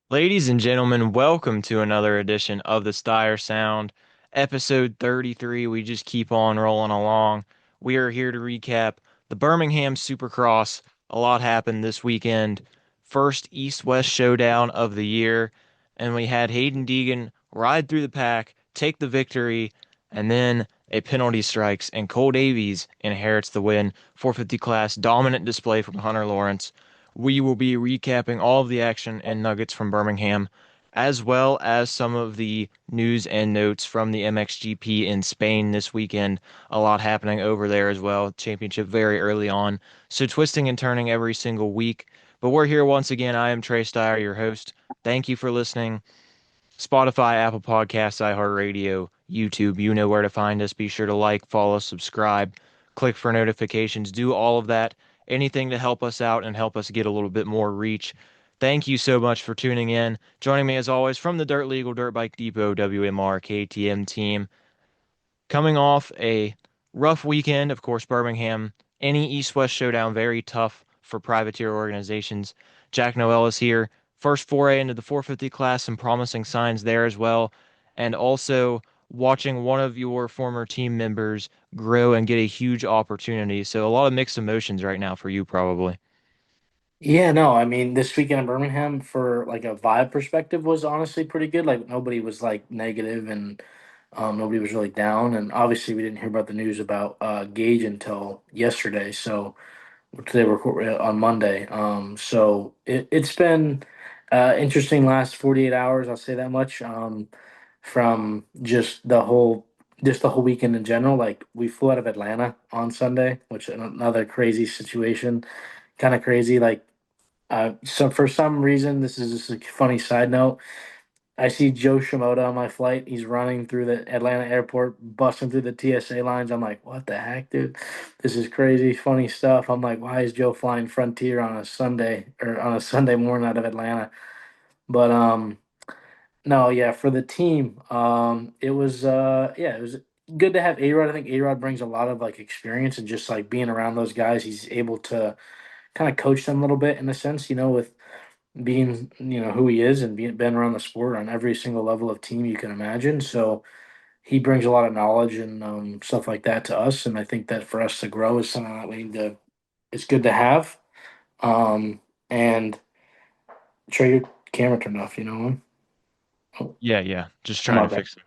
Ladies and gentlemen, welcome to another edition of the Steyr Sound, episode 33. We just keep on rolling along. We are here to recap the Birmingham Supercross. A lot happened this weekend. First East-West showdown of the year, and we had Hayden Deegan ride through the pack, take the victory, and then a penalty strikes, and Cole Davies inherits the win. 450 class, dominant display from Hunter Lawrence. We will be recapping all of the action and nuggets from Birmingham, as well as some of the news and notes from the MXGP in Spain this weekend. A lot happening over there as well. Championship very early on. So twisting and turning every single week. But we're here once again. I am Trey Steyer, your host. Thank you for listening. Spotify, Apple Podcasts, iHeartRadio, YouTube. You know where to find us. Be sure to like, follow, subscribe, click for notifications. Do all of that. Anything to help us out and help us get a little bit more reach. Thank you so much for tuning in. Joining me as always from the Dirt Legal Dirt Bike Depot WMR KTM team. Coming off a rough weekend, of course, Birmingham. Any East-West showdown very tough for privateer organizations. Jack Noel is here. First foray into the 450 class, some promising signs there as well. And also watching one of your former team members grow and get a huge opportunity. So a lot of mixed emotions right now for you, probably. Yeah, no, I mean, this weekend in Birmingham for like a vibe perspective was honestly pretty good. Like nobody was like negative and nobody was really down. And obviously we didn't hear about the news about Gage until yesterday. So today we're on Monday. So it's been interesting last 48 hours, I'll say that much. From just the whole weekend in general. Like we flew out of Atlanta on Sunday, which is another crazy situation. Kind of crazy. So for some reason, this is just a funny side note. I see Joe Shimoda on my flight. He's running through the Atlanta airport, busting through the TSA lines. I'm like, what the heck, dude? This is crazy, funny stuff. I'm like, why is Joe flying Frontier on a Sunday or on a Sunday morning out of Atlanta? But no, yeah, for the team, it was good to have A-Rod. I think A-Rod brings a lot of like experience and just like being around those guys. He's able to kind of coach them a little bit in a sense, with being who he is and being been around the sport on every single level of team you can imagine. So he brings a lot of knowledge and stuff like that to us, and I think that for us to grow is something that we need to. It's good to have. And Trey, your camera turned off. You know, oh, Yeah, yeah. Just oh trying my to bad. fix it.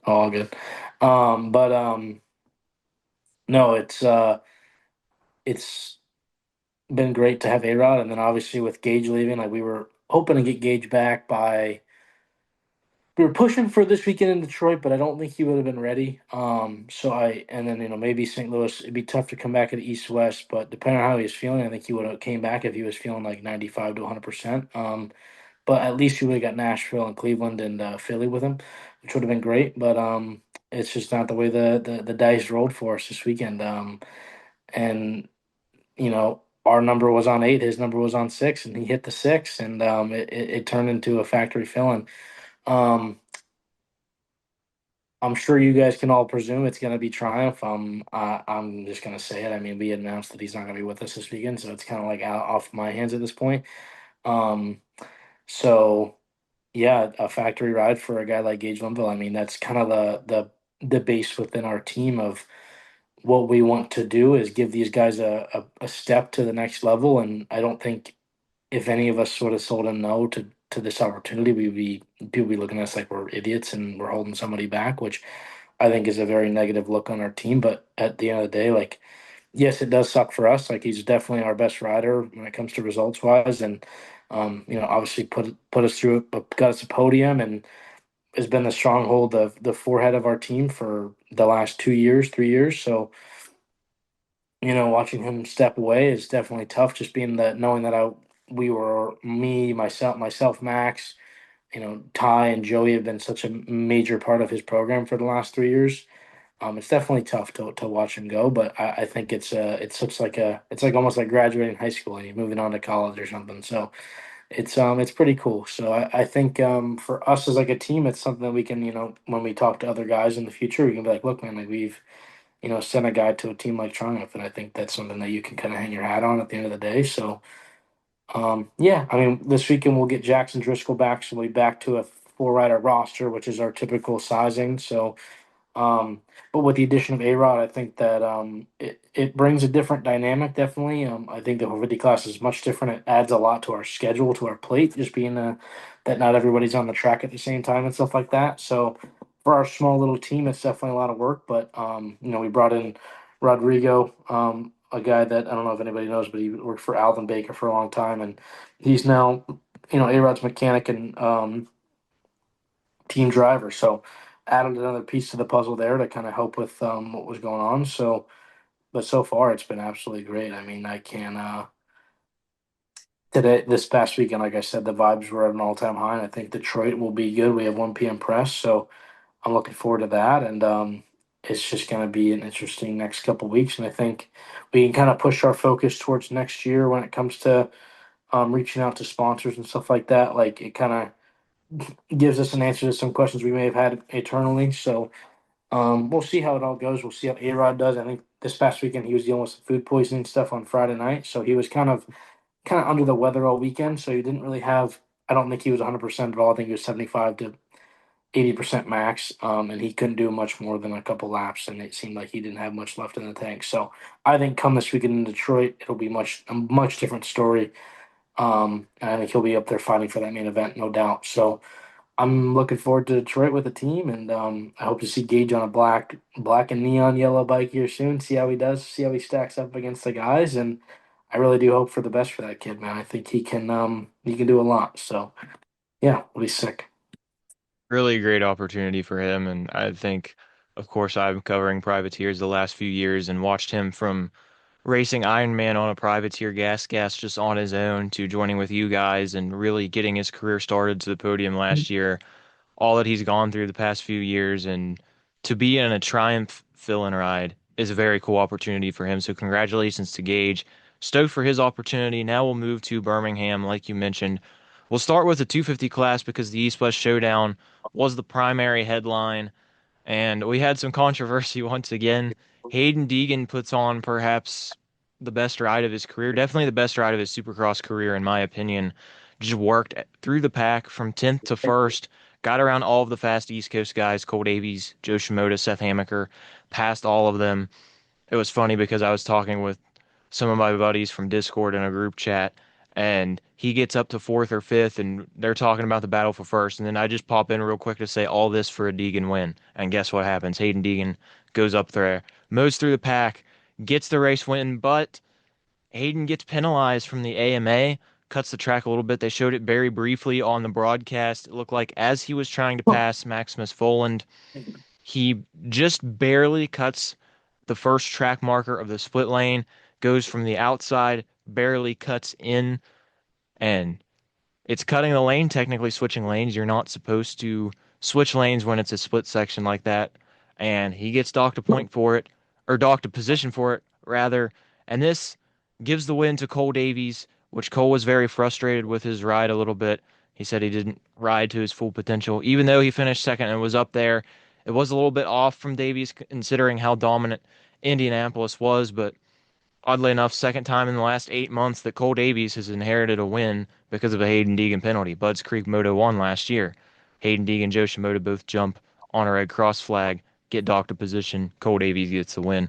Oh, all good. But no, it's been great to have A Rod, and then obviously with Gage leaving, like we were hoping to get Gage back by. We were pushing for this weekend in Detroit, but I don't think he would have been ready. And then maybe St. Louis. It'd be tough to come back at East West, but depending on how he was feeling, I think he would have came back if he was feeling like 95 to 100%. But at least we would have got Nashville and Cleveland and Philly with him, which would have been great. But it's just not the way the dice rolled for us this weekend. And our number was on 8, his number was on 6, and he hit the 6, and it turned into a factory filling. Um, I'm sure you guys can all presume it's going to be Triumph. I'm just going to say it. I mean, we announced that he's not going to be with us this weekend, so it's kind of like out off my hands at this point. Um, so yeah, a factory ride for a guy like Gage Linville. I mean, that's kind of the base within our team of what we want to do is give these guys a step to the next level. And I don't think if any of us sort of told him no to this opportunity, people be looking at us like we're idiots and we're holding somebody back, which I think is a very negative look on our team. But at the end of the day, like, yes, it does suck for us. Like, he's definitely our best rider when it comes to results wise, and obviously put us through it, but got us a podium and has been the stronghold of the forehead of our team for the last 2 years, 3 years. So watching him step away is definitely tough. Just being that knowing that we were me, myself, Max, Ty and Joey have been such a major part of his program for the last 3 years. It's definitely tough to watch him go, but I think it's like almost like graduating high school and you're moving on to college or something. So it's pretty cool. So I think for us as like a team, it's something that we can when we talk to other guys in the future, we can be like, look, man, like we've sent a guy to a team like Triumph, and I think that's something that you can kind of hang your hat on at the end of the day. So Yeah, I mean, this weekend we'll get Jackson Driscoll back, so we'll be back to a four rider roster, which is our typical sizing. So um, but with the addition of A-Rod, I think that it brings a different dynamic, definitely. I think the 450 class is much different. It adds a lot to our schedule, to our plate, just being that not everybody's on the track at the same time and stuff like that. So for our small little team, it's definitely a lot of work. But we brought in Rodrigo, a guy that I don't know if anybody knows, but he worked for Alvin Baker for a long time, and he's now A-Rod's mechanic and team driver. So added another piece to the puzzle there to kind of help with what was going on. So, but so far it's been absolutely great. I mean, I can today this past weekend, like I said, the vibes were at an all time high. And I think Detroit will be good. We have 1 p.m. press, so I'm looking forward to that. And it's just going to be an interesting next couple weeks. And I think we can kind of push our focus towards next year when it comes to reaching out to sponsors and stuff like that. Like it kind of gives us an answer to some questions we may have had eternally. So we'll see how it all goes. We'll see how A-Rod does. I think this past weekend he was dealing with some food poisoning stuff on Friday night, so he was kind of under the weather all weekend. So he didn't really have. I don't think he was 100% at all. I think he was 75 to 80% max, and he couldn't do much more than a couple laps, and it seemed like he didn't have much left in the tank. So I think come this weekend in Detroit, it'll be a much different story. And I think he'll be up there fighting for that main event, no doubt. So I'm looking forward to Detroit with the team, and I hope to see Gage on a black and neon yellow bike here soon. See how he does. See how he stacks up against the guys, and I really do hope for the best for that kid, man. I think he can do a lot. So yeah, it'll be sick. Really great opportunity for him. And I think, of course, I'm covering privateers the last few years and watched him from racing Ironman on a privateer gas just on his own to joining with you guys and really getting his career started to the podium last year. All that he's gone through the past few years and to be in a Triumph fill-in ride is a very cool opportunity for him. So congratulations to Gage. Stoked for his opportunity. Now we'll move to Birmingham, like you mentioned. We'll start with the 250 class because the East-West Showdown was the primary headline, and we had some controversy once again. Hayden Deegan puts on perhaps the best ride of his career, definitely the best ride of his Supercross career, in my opinion. Just worked through the pack from 10th to 1st, got around all of the fast East Coast guys, Cole Davies, Joe Shimoda, Seth Hamaker, passed all of them. It was funny because I was talking with some of my buddies from Discord in a group chat, and he gets up to fourth or fifth, and they're talking about the battle for first. And then I just pop in real quick to say all this for a Deegan win. And guess what happens? Hayden Deegan goes up there, mows through the pack, gets the race win, but Hayden gets penalized from the AMA, cuts the track a little bit. They showed it very briefly on the broadcast. It looked like as he was trying to pass Maximus Foland, he just barely cuts the first track marker of the split lane, goes from the outside, barely cuts in, and it's cutting the lane, technically switching lanes. You're not supposed to switch lanes when it's a split section like that. And he gets docked a point for it, or docked a position for it, rather. And this gives the win to Cole Davies, which Cole was very frustrated with his ride a little bit. He said he didn't ride to his full potential, even though he finished second and was up there. It was a little bit off from Davies considering how dominant Indianapolis was, but oddly enough, second time in the last 8 months that Cole Davies has inherited a win because of a Hayden Deegan penalty. Budds Creek Moto won last year. Hayden Deegan, Joe Shimoda both jump on a red cross flag, get docked a position. Cole Davies gets the win.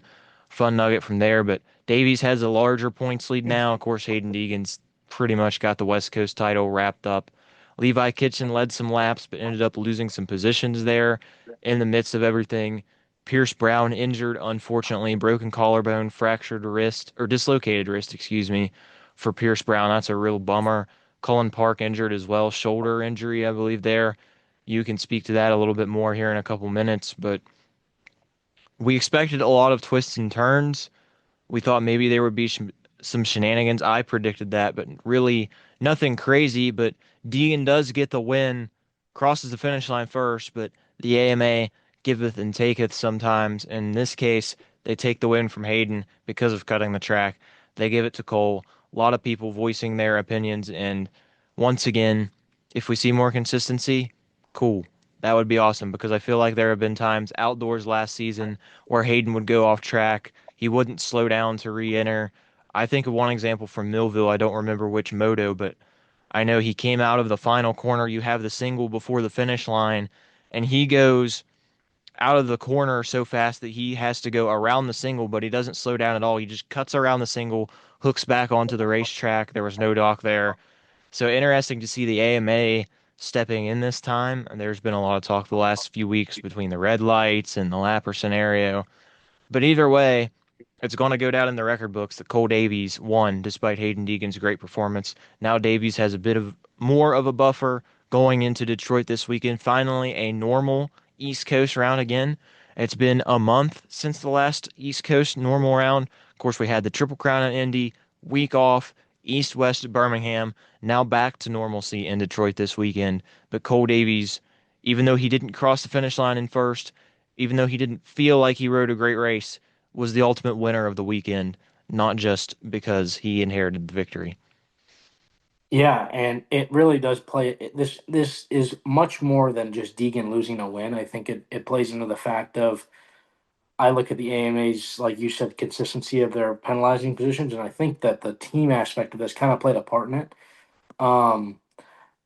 Fun nugget from there, but Davies has a larger points lead now. Of course, Hayden Deegan's pretty much got the West Coast title wrapped up. Levi Kitchen led some laps, but ended up losing some positions there in the midst of everything. Pierce Brown injured, unfortunately, broken collarbone, fractured wrist, or dislocated wrist, excuse me, for Pierce Brown. That's a real bummer. Cullen Park injured as well, shoulder injury, I believe, there. You can speak to that a little bit more here in a couple minutes, but we expected a lot of twists and turns. We thought maybe there would be some shenanigans. I predicted that, but really nothing crazy. But Deegan does get the win, crosses the finish line first, but the AMA giveth and taketh sometimes. In this case, they take the win from Hayden because of cutting the track. They give it to Cole. A lot of people voicing their opinions. And once again, if we see more consistency, cool. That would be awesome because I feel like there have been times outdoors last season where Hayden would go off track, he wouldn't slow down to re-enter. I think of one example from Millville. I don't remember which moto, but I know he came out of the final corner. You have the single before the finish line, and he goes out of the corner so fast that he has to go around the single, but he doesn't slow down at all. He just cuts around the single, hooks back onto the racetrack. There was no dock there. So interesting to see the AMA stepping in this time. And there's been a lot of talk the last few weeks between the red lights and the lapper scenario. But either way, it's going to go down in the record books that Cole Davies won despite Hayden Deegan's great performance. Now Davies has a bit of more of a buffer going into Detroit this weekend. Finally, a normal East Coast round again. It's been a month since the last East Coast normal round. Of course, we had the Triple Crown at Indy, week off, East West at Birmingham. Now back to normalcy in Detroit this weekend. But Cole Davies, even though he didn't cross the finish line in first, even though he didn't feel like he rode a great race, was the ultimate winner of the weekend, not just because he inherited the victory. Yeah, and it really does this is much more than just Deegan losing a win. I think it plays into the fact of I look at the AMA's, like you said, consistency of their penalizing positions, and I think that the team aspect of this kind of played a part in it. Um,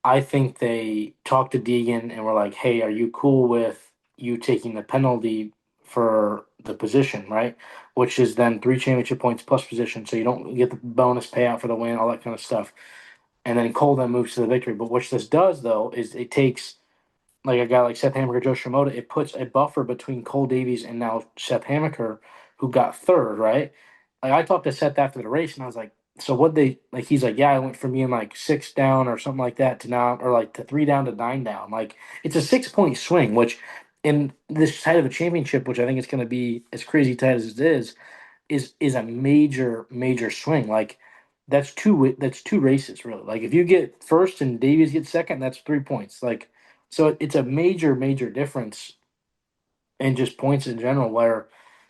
I think they talked to Deegan and were like, "Hey, are you cool with you taking the penalty for the position, right? Which is then 3 championship points plus position, so you don't get the bonus payout for the win, all that kind of stuff." And then Cole then moves to the victory. But what this does though is it takes like a guy like Seth Hammaker, Joe Shimoda, it puts a buffer between Cole Davies and now Seth Hammaker, who got third, right? Like I talked to Seth after the race, and I was like, "So what they like?" He's like, "Yeah, I went from being like 6 down or something like that to now, or like to 3 down to 9 down. Like it's a 6 point swing, which in this side of a championship, which I think it's going to be as crazy tight as it is a major swing. Like that's two races really. Like if you get first and Davies gets second, that's 3 points. Like so it's a major difference in just points in general. Where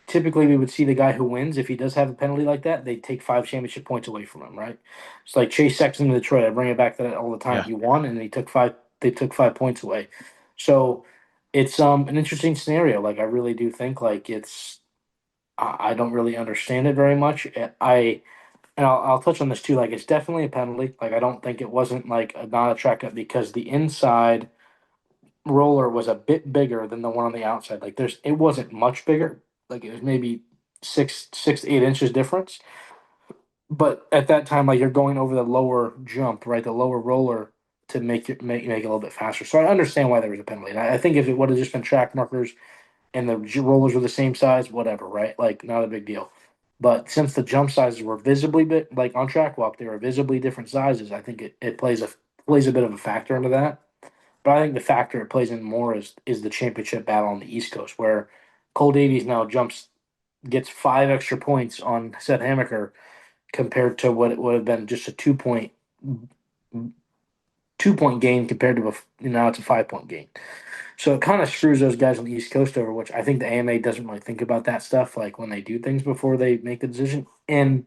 typically we would see the guy who wins if he does have a penalty like that, they take 5 championship points away from him, right? It's like Chase Sexton in Detroit. I bring it back to that all the time. Yeah. He won and he took five. They took 5 points away. So it's an interesting scenario. Like I really do think like I don't really understand it very much. I'll touch on this too. Like it's definitely a penalty. Like I don't think it wasn't like a not a track up because the inside roller was a bit bigger than the one on the outside. Like it wasn't much bigger. Like it was maybe 6 to 8 inches difference. But at that time, like you're going over the lower jump, right? The lower roller to make it a little bit faster. So I understand why there was a penalty. And I think if it would have just been track markers and the rollers were the same size, whatever, right? Like not a big deal. But since the jump sizes were visibly bit like on track walk, they were visibly different sizes. I think it plays a bit of a factor into that. But I think the factor it plays in more is the championship battle on the East Coast, where Cole Davies now gets 5 extra points on Seth Hammaker compared to what it would have been just a 2 point gain compared to now it's a 5 point gain. So it kind of screws those guys on the East Coast over, which I think the AMA doesn't really think about that stuff, like when they do things before they make the decision. And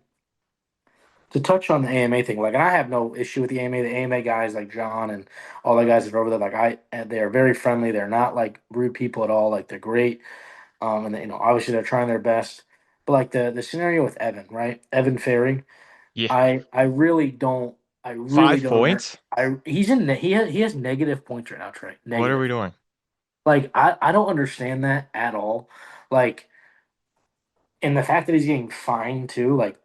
to touch on the AMA thing, like, and I have no issue with the AMA. The AMA guys like John and all the guys that are over there, and they are very friendly. They're not like rude people at all. Like they're great. And they, obviously they're trying their best. But like the scenario with Evan, right? Evan Fairing, Yeah. I really don't. I really Five don't. points? He has negative points right now, Trey. What are we Negative. doing? Like I don't understand that at all. Like and the fact that he's getting fined too, like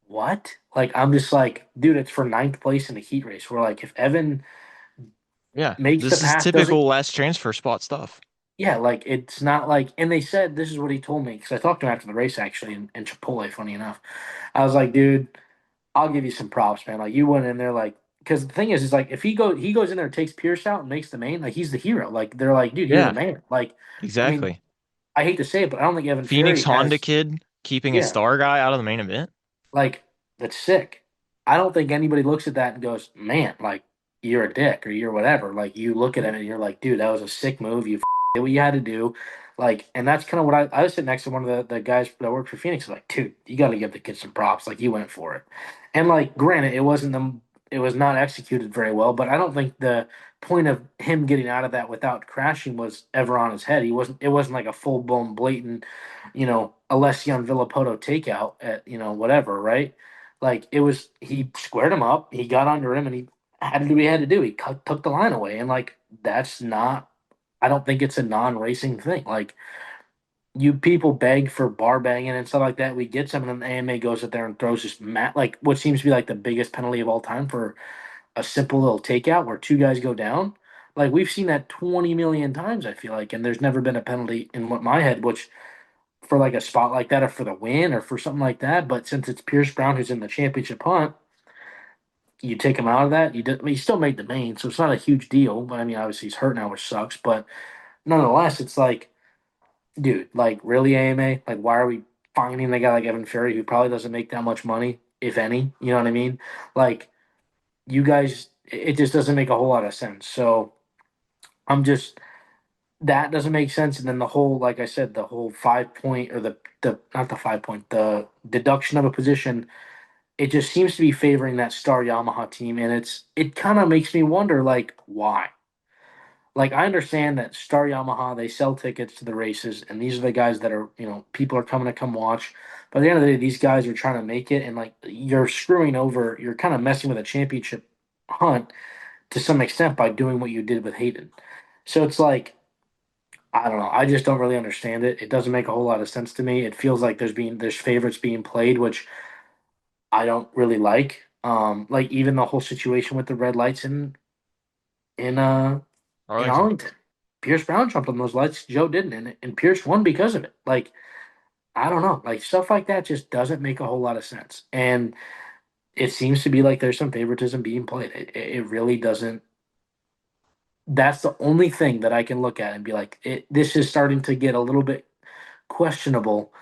what? Like I'm just like, dude, it's for ninth place in the heat race. Where like if Evan Yeah. makes the This is pass, doesn't typical last transfer spot stuff. yeah, like it's not like and they said this is what he told me because I talked to him after the race actually in Chipotle, funny enough. I was like, dude, I'll give you some props, man. Like you went in there like because the thing is like if he goes in there and takes Pierce out and makes the main, like he's the hero. Like they're like, dude, you're the Yeah, man. Like I mean, exactly. I hate to say it, but I don't think Evan Phoenix Ferry Honda has kid keeping a yeah. star guy out of the main event. Like that's sick. I don't think anybody looks at that and goes, "Man, like you're a dick" or "you're whatever." Like you look at it and you're like, "Dude, that was a sick move. You did what you had to do." Like, and that's kind of what I was sitting next to one of the guys that worked for Phoenix. Like, dude, you got to give the kid some props. Like, he went for it. And like, granted, it was not executed very well. But I don't think the point of him getting out of that without crashing was ever on his head. It wasn't like a full blown blatant, Alession Villapoto takeout at whatever, right? Like it was, he squared him up, he got under him, and he had to do what he had to do. He took the line away, and like that's not. I don't think it's a non-racing thing. Like you people beg for bar banging and stuff like that. We get some, and then the AMA goes up there and throws this like what seems to be like the biggest penalty of all time for a simple little takeout where two guys go down. Like we've seen that 20 million times, I feel like, and there's never been a penalty in what my head, which for like a spot like that or for the win or for something like that. But since it's Pierce Brown who's in the championship hunt, you take him out of that. You did, I mean, he still made the main, so it's not a huge deal. But I mean, obviously he's hurt now, which sucks. But nonetheless, it's like, dude, like really AMA, like why are we finding a guy like Evan Ferry who probably doesn't make that much money, if any? You know what I mean? Like you guys, it just doesn't make a whole lot of sense. So I'm just that doesn't make sense. And then the whole, like I said, the whole 5 point or the not the 5 point, the deduction of a position, it just seems to be favoring that star Yamaha team, and it kind of makes me wonder, like, why? Like, I understand that Star Yamaha, they sell tickets to the races, and these are the guys that are, people are coming to come watch. But at the end of the day, these guys are trying to make it, and like, you're screwing over, you're kind of messing with a championship hunt to some extent by doing what you did with Hayden. So it's like, I don't know. I just don't really understand it. It doesn't make a whole lot of sense to me. It feels like there's favorites being played, which I don't really like. Like even the whole situation with the red lights in uh in Arlington. Arlington. Pierce Brown jumped on those lights. Joe didn't, and Pierce won because of it. Like I don't know, like stuff like that just doesn't make a whole lot of sense. And it seems to be like there's some favoritism being played. It really doesn't. That's the only thing that I can look at and be like, this is starting to get a little bit questionable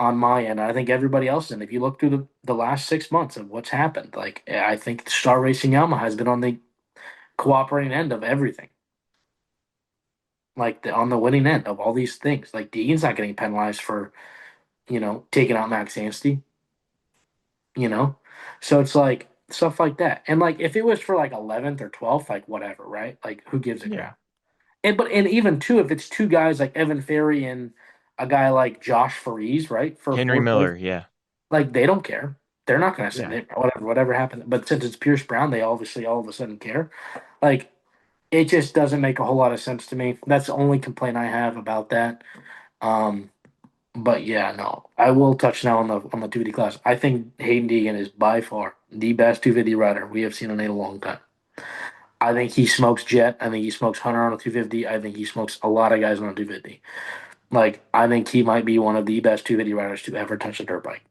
on my end. I think everybody else, and if you look through the last 6 months of what's happened, like I think Star Racing Yamaha has been on the cooperating end of everything, like on the winning end of all these things. Like Deegan's not getting penalized for taking out Max Anstey, you know, so it's like stuff like that. And like if it was for like 11th or 12th, like whatever, right? Like who gives a Yeah. crap? And even too, if it's two guys like Evan Ferry and a guy like Josh Faries, right, for Henry fourth place. Miller. Yeah. Like they don't care. They're not going to send Yeah. it. Whatever happened. But since it's Pierce Brown, they obviously all of a sudden care. Like it just doesn't make a whole lot of sense to me. That's the only complaint I have about that. Um, but yeah, no, I will touch now on the 250 class. I think Hayden Deegan is by far the best 250 rider we have seen in a long time. I think he smokes Jet. I think he smokes Hunter on a 250. I think he smokes a lot of guys on a 250. Like I think he might be one of the best 250 riders to ever touch a dirt bike.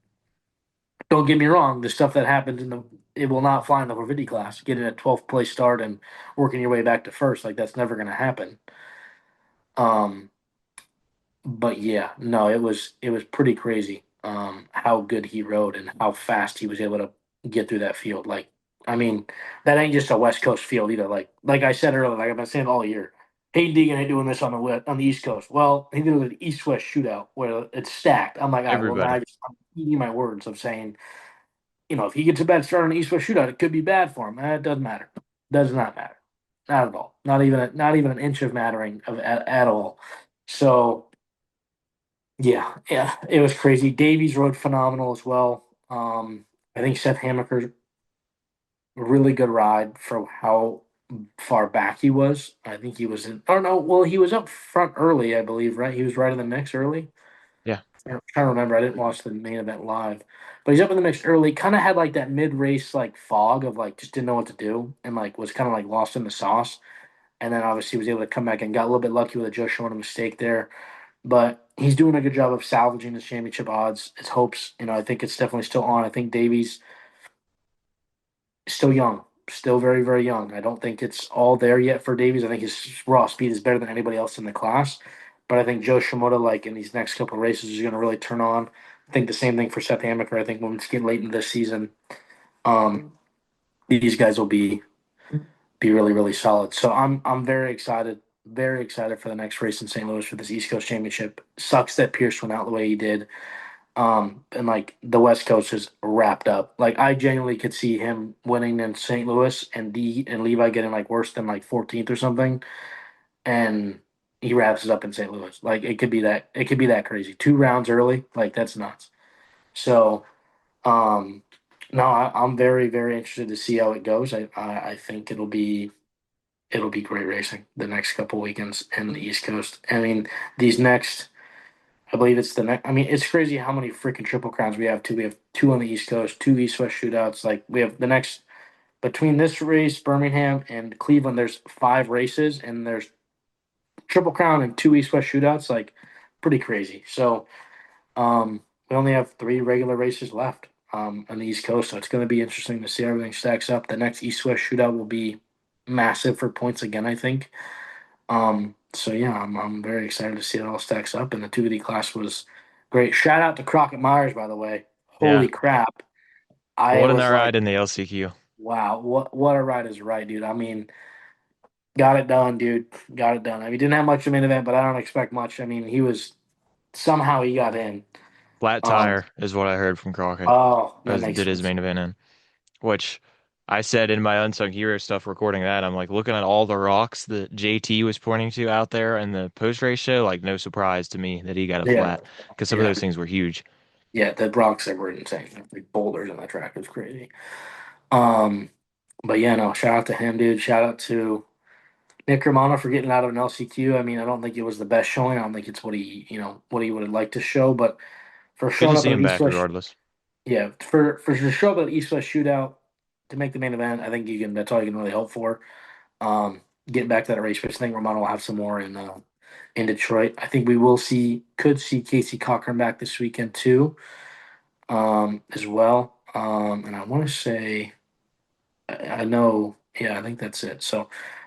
Don't get me wrong, the stuff that happens in the it will not fly in the 450 class. Getting a 12th place start and working your way back to first, like that's never going to happen. Um, but yeah, no, it was pretty crazy. How good he rode and how fast he was able to get through that field. Like, I mean, that ain't just a West Coast field either. Like I said earlier, like I've been saying all year. Hey, Deegan ain't doing this on the East Coast. Well, he did it at East West shootout where it's stacked. I'm like, all right, well now Everybody. I'm eating my words of saying if he gets a bad start on the East West shootout, it could be bad for him. It doesn't matter. Does not matter. Not at all. Not even an inch of mattering at all. So yeah, it was crazy. Davies rode phenomenal as well. I think Seth Hamaker really good ride for how far back he was. I think he was in. Oh no, well he was up front early, I believe. Right, he was right in the mix early. Yeah. I'm trying to remember. I didn't watch the main event live, but he's up in the mix early. Kind of had like that mid race like fog of like just didn't know what to do and like was kind of like lost in the sauce. And then obviously was able to come back and got a little bit lucky with a just showing a mistake there. But he's doing a good job of salvaging his championship odds. His hopes, I think it's definitely still on. I think Davies is still young, still very very young. I don't think it's all there yet for Davies. I think his raw speed is better than anybody else in the class. But I think Joe Shimoda, like in these next couple of races, is going to really turn on. I think the same thing for Seth Hamaker. I think when it's getting late in this season, um, these guys will be really really solid. So I'm very excited for the next race in St. Louis for this East Coast Championship. Sucks that Pierce went out the way he did. And like the West Coast is wrapped up. Like I genuinely could see him winning in St. Louis and Levi getting like worse than like 14th or something. And he wraps it up in St. Louis. Like it could be that crazy. 2 rounds early, like that's nuts. So um, no, I'm very very interested to see how it goes. I think it'll be great racing the next couple weekends in the East Coast. I mean, these next, I believe it's the next. I mean, it's crazy how many freaking triple crowns we have too. We have two on the East Coast, two East West shootouts. Like we have the next between this race, Birmingham and Cleveland. There's 5 races, and there's triple crown and two East West shootouts. Like pretty crazy. So we only have 3 regular races left on the East Coast. So it's going to be interesting to see how everything stacks up. The next East West shootout will be massive for points again. I think. So yeah, I'm very excited to see it all stacks up, and the 250 class was great. Shout out to Crockett Myers, by the way. Yeah. Holy crap! I What an was ride like, in the LCQ. wow, what a ride is right, dude. I mean, got it done, dude. Got it done. I mean, didn't have much of an event, but I don't expect much. I mean, he was somehow he got in. Flat Um, tire is what I heard from Crockett oh, that as makes did his sense. main event in, which I said in my unsung hero stuff recording that. I'm like looking at all the rocks that JT was pointing to out there in the post race show, like no surprise to me that he got a Yeah, flat because some of yeah, those things were huge. yeah. The rocks that were insane. Like boulders on that track was crazy. Um, but yeah, no. Shout out to him, dude. Shout out to Nick Romano for getting out of an LCQ. I mean, I don't think it was the best showing. I don't think it's what what he would have liked to show. But for Good showing to up see at an him East back West, regardless. yeah, for to show up at an East West shootout to make the main event, I think you can. That's all you can really hope for. Getting back to that race, which I think Romano will have some more in Detroit. I think we could see Casey Cochran back this weekend too, as well. And I want to say. I know. Yeah, I think that's it. So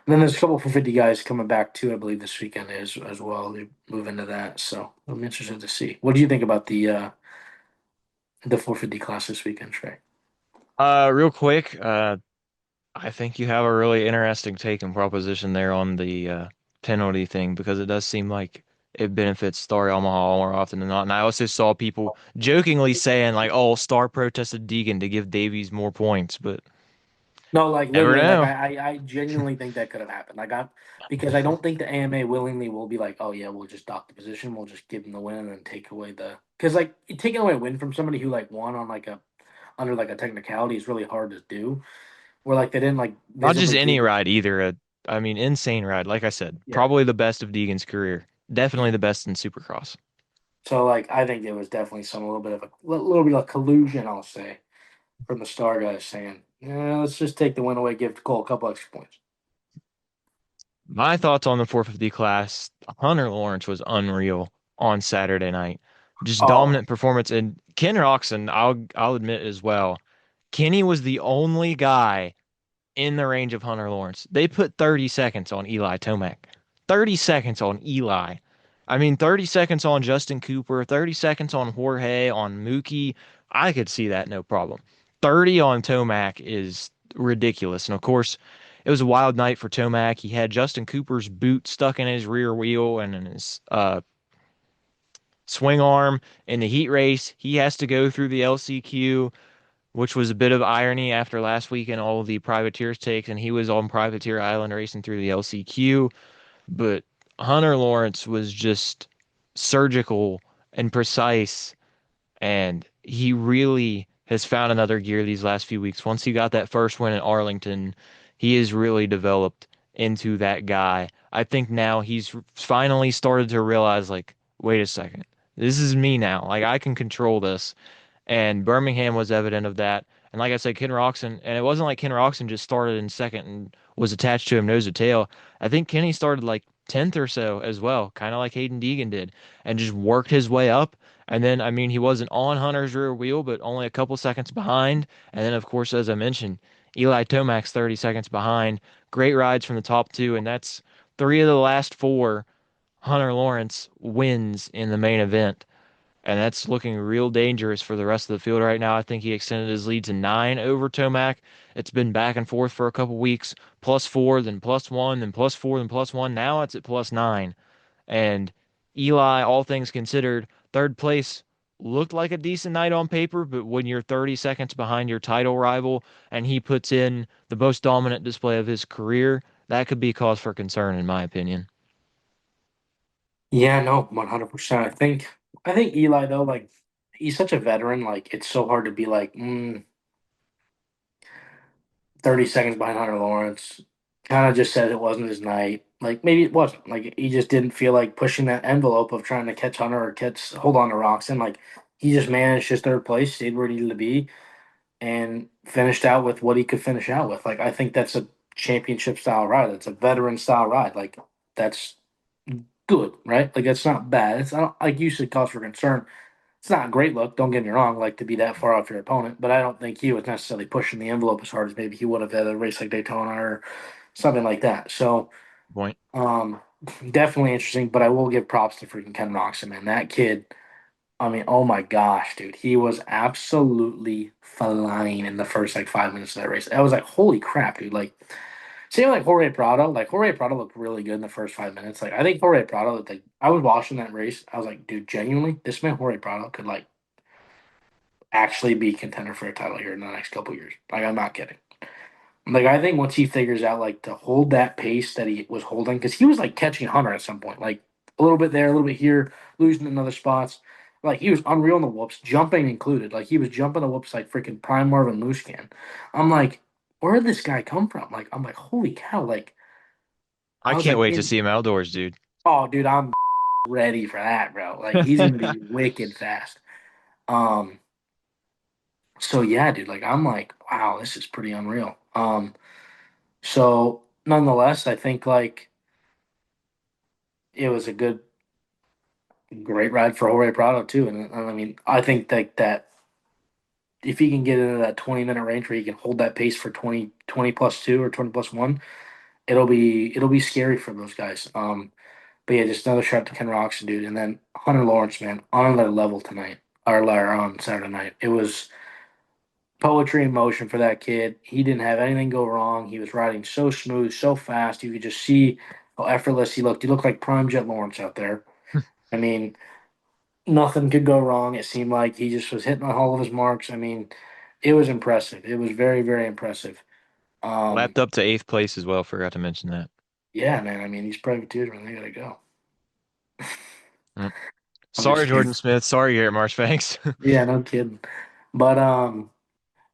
and then there's a couple for 50 guys coming back too. I believe this weekend as well. They move into that. So I'm interested to see. What do you think about the 450 class this weekend, Trey? Real quick, I think you have a really interesting take and proposition there on the penalty thing because it does seem like it benefits Star Yamaha more often than not. And I also saw people jokingly saying like, "Oh, Star protested Deegan to give Davies more points," but No, like never literally, like know. I genuinely think that could have happened. Because I don't think the AMA willingly will be like, oh yeah, we'll just dock the position, we'll just give them the win and then take away the because like taking away a win from somebody who like won on like a under like a technicality is really hard to do. Where like they didn't like Not just visibly any give ride either. I mean, insane ride. Like I said, yeah. probably the best of Deegan's career. Definitely the best in Supercross. So like I think there was definitely some a little bit of a little bit of collusion, I'll say, from the Star guys saying, yeah, let's just take the win away, give Cole a couple extra points. My thoughts on the 450 class, Hunter Lawrence was unreal on Saturday night. Just Oh, dominant performance. And Ken Roxon, I'll admit as well, Kenny was the only guy in the range of Hunter Lawrence. They put 30 seconds on Eli Tomac. 30 seconds on Eli. I mean, 30 seconds on Justin Cooper, 30 seconds on Jorge, on Mookie. I could see that no problem. 30 on Tomac is ridiculous. And of course, it was a wild night for Tomac. He had Justin Cooper's boot stuck in his rear wheel and in his swing arm in the heat race. He has to go through the LCQ, which was a bit of irony after last week and all of the privateers takes, and he was on Privateer Island racing through the LCQ. But Hunter Lawrence was just surgical and precise, and he really has found another gear these last few weeks. Once he got that first win at Arlington, he has really developed into that guy. I think now he's finally started to realize, like, wait a second, this is me now. Like, I can control this. And Birmingham was evident of that. And like I said, Ken Roxon, and it wasn't like Ken Roxon just started in second and was attached to him nose to tail. I think Kenny started like 10th or so as well, kind of like Hayden Deegan did, and just worked his way up. And then, I mean, he wasn't on Hunter's rear wheel, but only a couple seconds behind. And then, of course, as I mentioned, Eli Tomac's 30 seconds behind. Great rides from the top two, and that's 3 of the last 4 Hunter Lawrence wins in the main event. And that's looking real dangerous for the rest of the field right now. I think he extended his lead to 9 over Tomac. It's been back and forth for a couple weeks, +4, then +1, then +4, then +1. Now it's at +9. And Eli, all things considered, third place looked like a decent night on paper, but when you're 30 seconds behind your title rival and he puts in the most dominant display of his career, that could be cause for concern, in my opinion. Yeah, no, 100%. I think Eli though, like he's such a veteran. Like it's so hard to be like 30 seconds behind Hunter Lawrence. Kind of just said it wasn't his night. Like maybe it wasn't. Like he just didn't feel like pushing that envelope of trying to catch Hunter or catch hold on to Roxon. Like he just managed his third place, stayed where he needed to be, and finished out with what he could finish out with. Like I think that's a championship style ride. It's a veteran style ride. Like that's good, right? Like that's not bad. It's not like you said cause for concern. It's not a great look, don't get me wrong, like to be that far off your opponent, but I don't think he was necessarily pushing the envelope as hard as maybe he would have at a race like Daytona or something like that. So Point. um definitely interesting, but I will give props to freaking Ken Roxon, man. That kid, I mean, oh my gosh, dude. He was absolutely flying in the first like 5 minutes of that race. I was like, holy crap, dude. Like same like Jorge Prado. Like Jorge Prado looked really good in the first 5 minutes. Like I think Jorge Prado, like I was watching that race. I was like, dude, genuinely, this man Jorge Prado could like actually be a contender for a title here in the next couple years. Like I'm not kidding. Like I think once he figures out like to hold that pace that he was holding, because he was like catching Hunter at some point, like a little bit there, a little bit here, losing in other spots. Like he was unreal in the whoops, jumping included. Like he was jumping the whoops like freaking prime Marvin Muscan. I'm like, where did this guy come from? Like I'm like, holy cow! Like I I was can't like, wait to see him outdoors, dude. oh dude, I'm ready for that, bro. Like he's gonna be wicked fast. Um, so yeah, dude, like I'm like, wow, this is pretty unreal. So nonetheless, I think like it was a good, great ride for Jorge Prado too. And I mean, I think that if he can get into that 20-minute range where he can hold that pace for 20 plus two or 20 plus one, it'll be scary for those guys. But yeah, just another shout out to Ken Roxon, dude, and then Hunter Lawrence, man, on another level tonight or on Saturday night. It was poetry in motion for that kid. He didn't have anything go wrong. He was riding so smooth, so fast. You could just see how effortless he looked. He looked like prime Jet Lawrence out there. I mean, nothing could go wrong. It seemed like he just was hitting all of his marks. I mean, it was impressive. It was very, very impressive. Um, Lapped up to eighth place as well. Forgot to mention that. yeah, man. I mean, these privateers, man, they gotta go. Mm. I'm just Sorry, kidding. Jordan Smith. Sorry, Garrett Marshbanks. Yeah, no kidding. But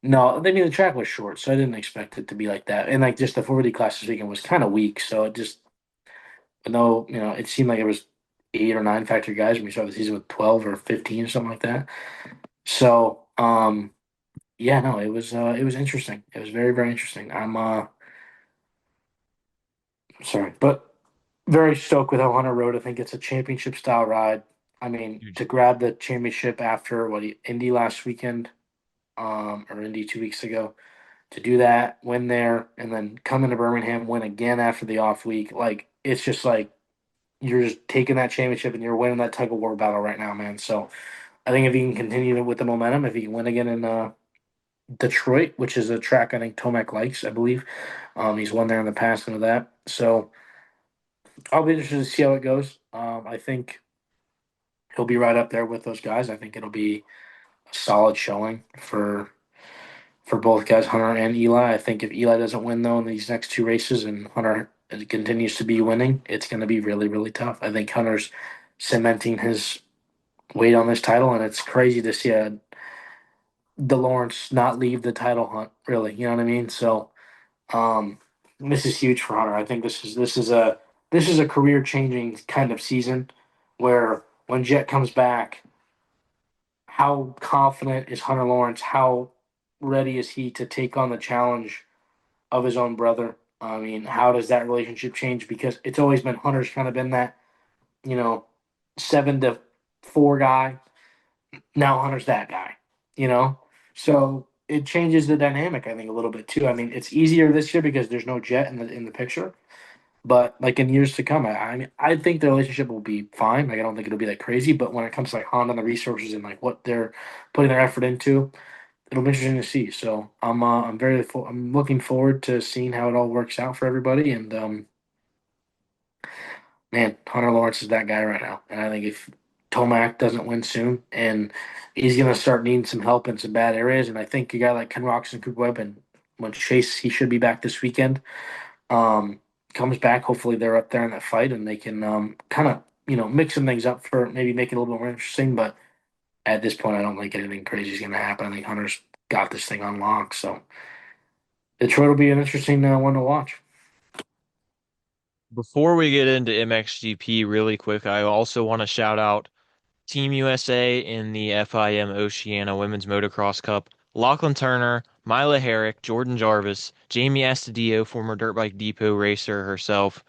no, I mean the track was short, so I didn't expect it to be like that. And like just the 4D class this weekend was kind of weak, so it just no, it seemed like it was 8 or 9 factory guys when we started the season with 12 or 15 or something like that. So yeah, no, it was interesting. It was very, very interesting. I'm sorry, but very stoked with how Hunter rode. I think it's a championship style ride. I mean, Huge. to grab the championship after Indy last weekend, or Indy 2 weeks ago, to do that, win there, and then come into Birmingham, win again after the off week. Like it's just like you're just taking that championship and you're winning that tug of war battle right now, man. So I think if he can continue with the momentum, if he can win again in Detroit, which is a track I think Tomac likes, I believe. He's won there in the past and that. So I'll be interested to see how it goes. I think he'll be right up there with those guys. I think it'll be a solid showing for both guys, Hunter and Eli. I think if Eli doesn't win though in these next two races and Hunter continues to be winning, it's going to be really, really tough. I think Hunter's cementing his weight on this title, and it's crazy to see DeLawrence not leave the title hunt. Really, you know what I mean? So um, this is huge for Hunter. I think this is a career changing kind of season where when Jet comes back, how confident is Hunter Lawrence? How ready is he to take on the challenge of his own brother? I mean, how does that relationship change? Because it's always been Hunter's kind of been that, you know, 7-4 guy. Now Hunter's that guy, you know? So it changes the dynamic, I think, a little bit too. I mean, it's easier this year because there's no Jet in the picture. But like in years to come, I mean, I think the relationship will be fine. Like I don't think it'll be like crazy. But when it comes to like Honda and the resources and like what they're putting their effort into, it'll be interesting to see. So I'm looking forward to seeing how it all works out for everybody. And man, Hunter Lawrence is that guy right now. And I think if Tomac doesn't win soon, and he's gonna start needing some help in some bad areas, and I think a guy like Ken Rocks and Cooper Webb and when Chase he should be back this weekend. Um, Comes back. Hopefully they're up there in that fight and they can kind of mixing things up for maybe make it a little bit more interesting. But at this point, I don't think anything crazy is going to happen. I think Hunter's got this thing on lock. So Detroit will be an interesting one to watch. Before we get into MXGP really quick, I also want to shout out Team USA in the FIM Oceania Women's Motocross Cup. Lachlan Turner, Mila Herrick, Jordan Jarvis, Jamie Astudillo, former Dirt Bike Depot racer herself.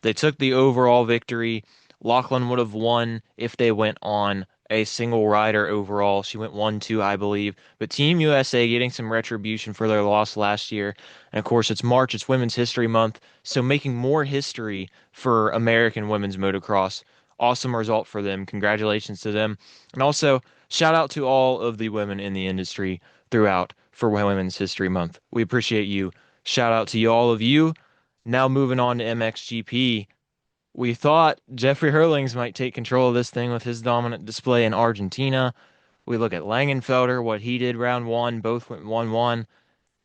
They took the overall victory. Lachlan would have won if they went on a single rider overall. She went 1-2, I believe. But Team USA getting some retribution for their loss last year. And of course, it's March, it's Women's History Month. So making more history for American women's motocross. Awesome result for them. Congratulations to them. And also, shout out to all of the women in the industry throughout for Women's History Month. We appreciate you. Shout out to all of you. Now moving on to MXGP. We thought Jeffrey Hurlings might take control of this thing with his dominant display in Argentina. We look at Langenfelder, what he did round one, both went 1-1.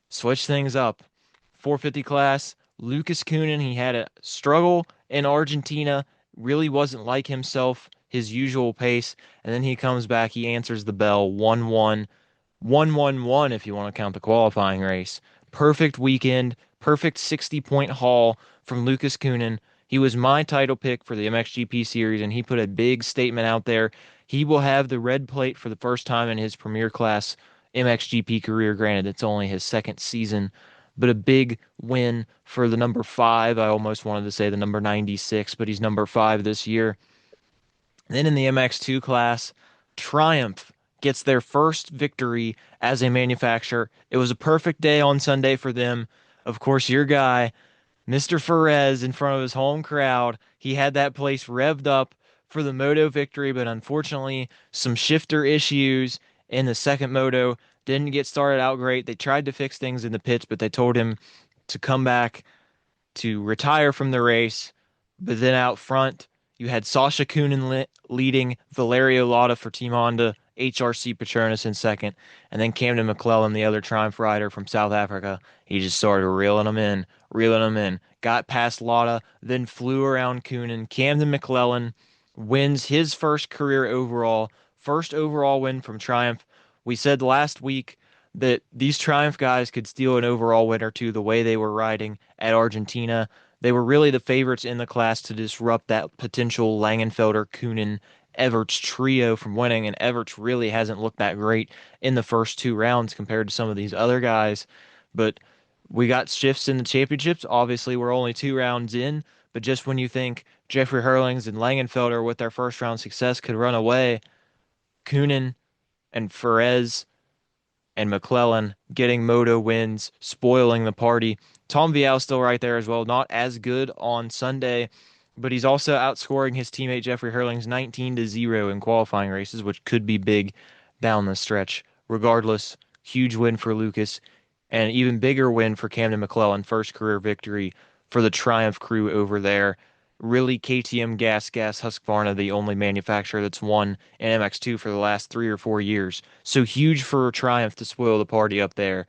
Switch things up. 450 class, Lucas Coonan, he had a struggle in Argentina, really wasn't like himself, his usual pace, and then he comes back, he answers the bell 1-1. 1-1-1 if you want to count the qualifying race. Perfect weekend, perfect 60-point haul from Lucas Coonan. He was my title pick for the MXGP series, and he put a big statement out there. He will have the red plate for the first time in his premier class MXGP career. Granted, it's only his second season, but a big win for the number five. I almost wanted to say the number 96, but he's number five this year. Then in the MX2 class, Triumph gets their first victory as a manufacturer. It was a perfect day on Sunday for them. Of course, your guy, Mr. Ferez, in front of his home crowd, he had that place revved up for the moto victory, but unfortunately, some shifter issues in the second moto didn't get started out great. They tried to fix things in the pits, but they told him to come back to retire from the race. But then out front, you had Sasha Coonan leading, Valerio Lotta for Team Honda, HRC Petronas in second, and then Camden McClellan, the other Triumph rider from South Africa. He just started reeling them in. Got past Lotta, then flew around Coonan. Camden McClellan wins his first overall win from Triumph. We said last week that these Triumph guys could steal an overall win or two the way they were riding at Argentina. They were really the favorites in the class to disrupt that potential Langenfelder, Coonan, Everts trio from winning, and Everts really hasn't looked that great in the first two rounds compared to some of these other guys. But we got shifts in the championships. Obviously, we're only two rounds in, but just when you think Jeffrey Hurlings and Langenfelder with their first round success could run away, Coonan and Ferez and McClellan getting moto wins, spoiling the party. Tom Vial still right there as well, not as good on Sunday, but he's also outscoring his teammate Jeffrey Hurlings 19-0 in qualifying races, which could be big down the stretch. Regardless, huge win for Lucas, and an even bigger win for Camden McClellan, first career victory for the Triumph crew over there. Really, KTM Gas Husqvarna, the only manufacturer that's won an MX2 for the last 3 or 4 years. So huge for Triumph to spoil the party up there.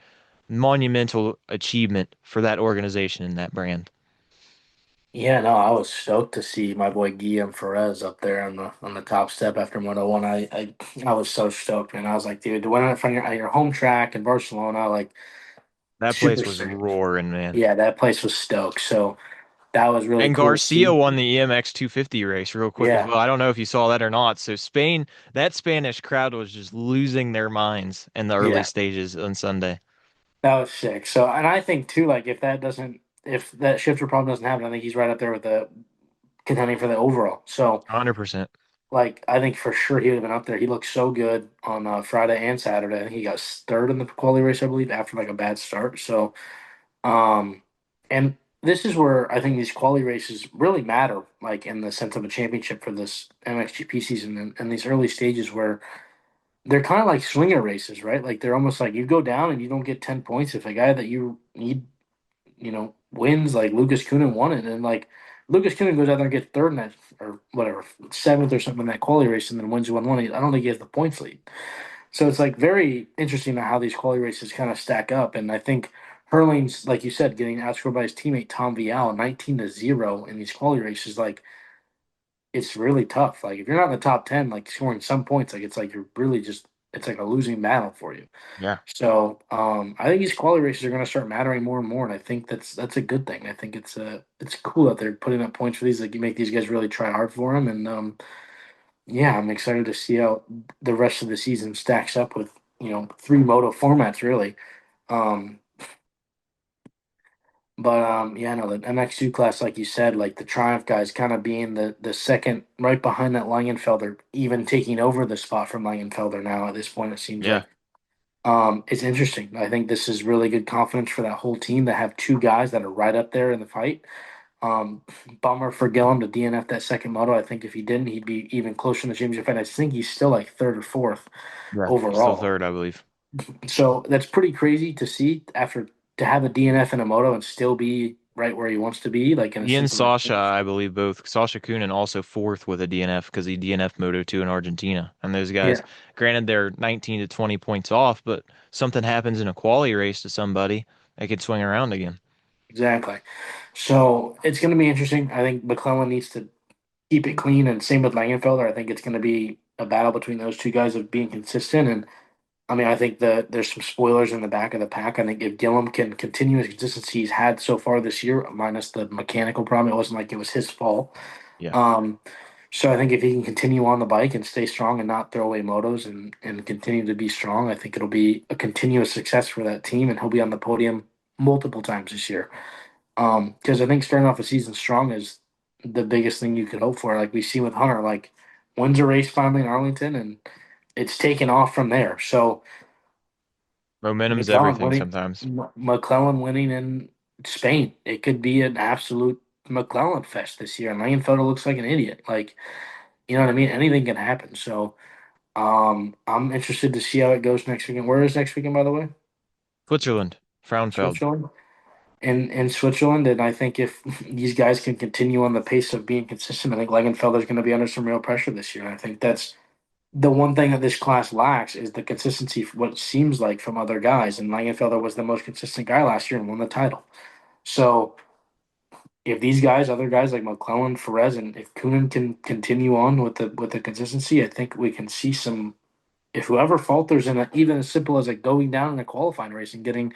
Monumental achievement for that organization and that brand. Yeah, no, I was stoked to see my boy Guillaume Ferez up there on the top step after Moto One. I was so stoked, man. I was like, dude, to win it from your home track in Barcelona, like That super place was sick. roaring, man. Yeah, that place was stoked. So that was really And cool to Garcia see. won the EMX 250 race real quick as Yeah, well. I don't know if you saw that or not. So Spain, that Spanish crowd was just losing their minds in the early yeah, stages on Sunday. that was sick. So, and I think too, like if that shifter problem doesn't happen, I think he's right up there with the contending for the overall. So, 100%. like, I think for sure he would have been up there. He looked so good on Friday and Saturday. I think he got third in the quality race, I believe, after like a bad start. So, um, and this is where I think these quality races really matter, like in the sense of a championship for this MXGP season and these early stages where they're kind of like swinger races, right? Like they're almost like you go down and you don't get 10 points if a guy that you need, wins like Lucas Coonan won it. And like Lucas Coonan goes out there and gets third in that or whatever, seventh or something in that quality race and then wins 1-1. I don't think he has the points lead. So it's like very interesting how these quality races kind of stack up. And I think Hurling's, like you said, getting outscored by his teammate Tom Vial 19-0 in these quality races, like it's really tough. Like if you're not in the top 10, like scoring some points, like it's like you're really just it's like a losing battle for you. Yeah. So I think these quality races are going to start mattering more and more, and I think that's a good thing. I think it's cool that they're putting up points for these. Like you make these guys really try hard for them, and yeah, I'm excited to see how the rest of the season stacks up with three moto formats really. Um, but yeah, no, the MX2 class, like you said, like the Triumph guys, kind of being the second right behind that Langenfelder, even taking over the spot from Langenfelder now at this point. It seems Yeah. like. It's interesting. I think this is really good confidence for that whole team to have two guys that are right up there in the fight. Um, Bummer for Gillum to DNF that second moto. I think if he didn't, he'd be even closer in the championship fight. I think he's still like third or fourth Yeah. Still overall. third, I believe. So that's pretty crazy to see after to have a DNF in a moto and still be right where he wants to be, like in a He and synchronized Sasha, race. I believe both. Sasha Kunin also fourth with a DNF because he DNF Moto 2 in Argentina. And those guys, Yeah, granted, they're 19 to 20 points off, but something happens in a quality race to somebody, they could swing around again. exactly. So it's going to be interesting. I think McClellan needs to keep it clean, and same with Langenfelder. I think it's going to be a battle between those two guys of being consistent. And I mean, I think there's some spoilers in the back of the pack. I think if Gillum can continue his consistency he's had so far this year, minus the mechanical problem, it wasn't like it was his fault. Yeah. Um, so I think if he can continue on the bike and stay strong and not throw away motos and continue to be strong, I think it'll be a continuous success for that team, and he'll be on the podium multiple times this year. Because I think starting off a season strong is the biggest thing you could hope for. Like we see with Hunter, like wins a race finally in Arlington, and it's taken off from there. So Momentum's McClellan everything winning, sometimes. McClellan winning in Spain, it could be an absolute McClellan fest this year. And Langenfelder looks like an idiot. Like you know what I mean? Anything can happen. So I'm interested to see how it goes next weekend. Where is next weekend, by the way? Switzerland, Frauenfeld. Switzerland. In Switzerland, and I think if these guys can continue on the pace of being consistent, I think Langenfelder's going to be under some real pressure this year. And I think that's the one thing that this class lacks is the consistency. What it seems like from other guys, and Langenfelder was the most consistent guy last year and won the title. So if these guys, other guys like McClellan, Perez, and if Coonan can continue on with the consistency, I think we can see some. If whoever falters in even as simple as like going down in a qualifying race and getting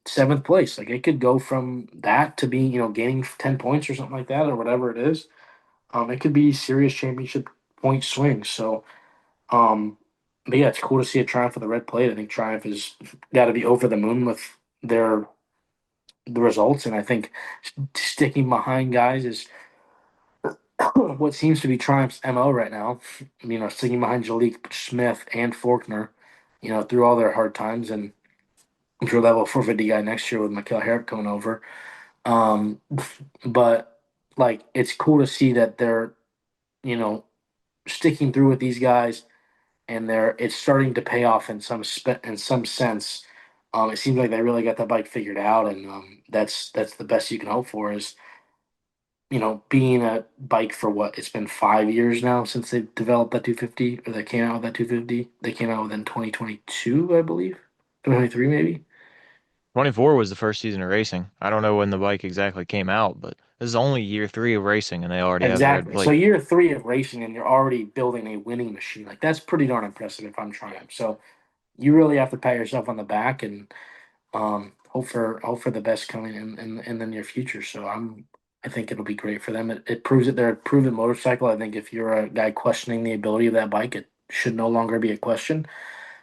seventh place. Like it could go from that to being, gaining 10 points or something like that or whatever it is. It could be serious championship point swings. So, but yeah, it's cool to see a Triumph for the red plate. I think Triumph has got to be over the moon with their the results, and I think sticking behind guys is what seems to be Triumph's MO right now. Sticking behind Jalik Smith and Faulkner, through all their hard times, and I'm sure they'll have a 450 guy next year with Mikael Herrick coming over. Um, but like it's cool to see that they're, you know, sticking through with these guys and it's starting to pay off in some sense. It seems like they really got the bike figured out, and that's the best you can hope for is being a bike for what it's been 5 years now since they developed that 250 or they came out with that 250. They came out with in 2022, I believe, 2023 maybe. 24 was the first season of racing. I don't know when the bike exactly came out, but this is only year three of racing and they already have the red Exactly. So plate. year three of racing, and you're already building a winning machine. Like that's pretty darn impressive if I'm trying. So you really have to pat yourself on the back and hope for the best coming in the near future. So I think it'll be great for them. It proves that they're a proven motorcycle. I think if you're a guy questioning the ability of that bike, it should no longer be a question.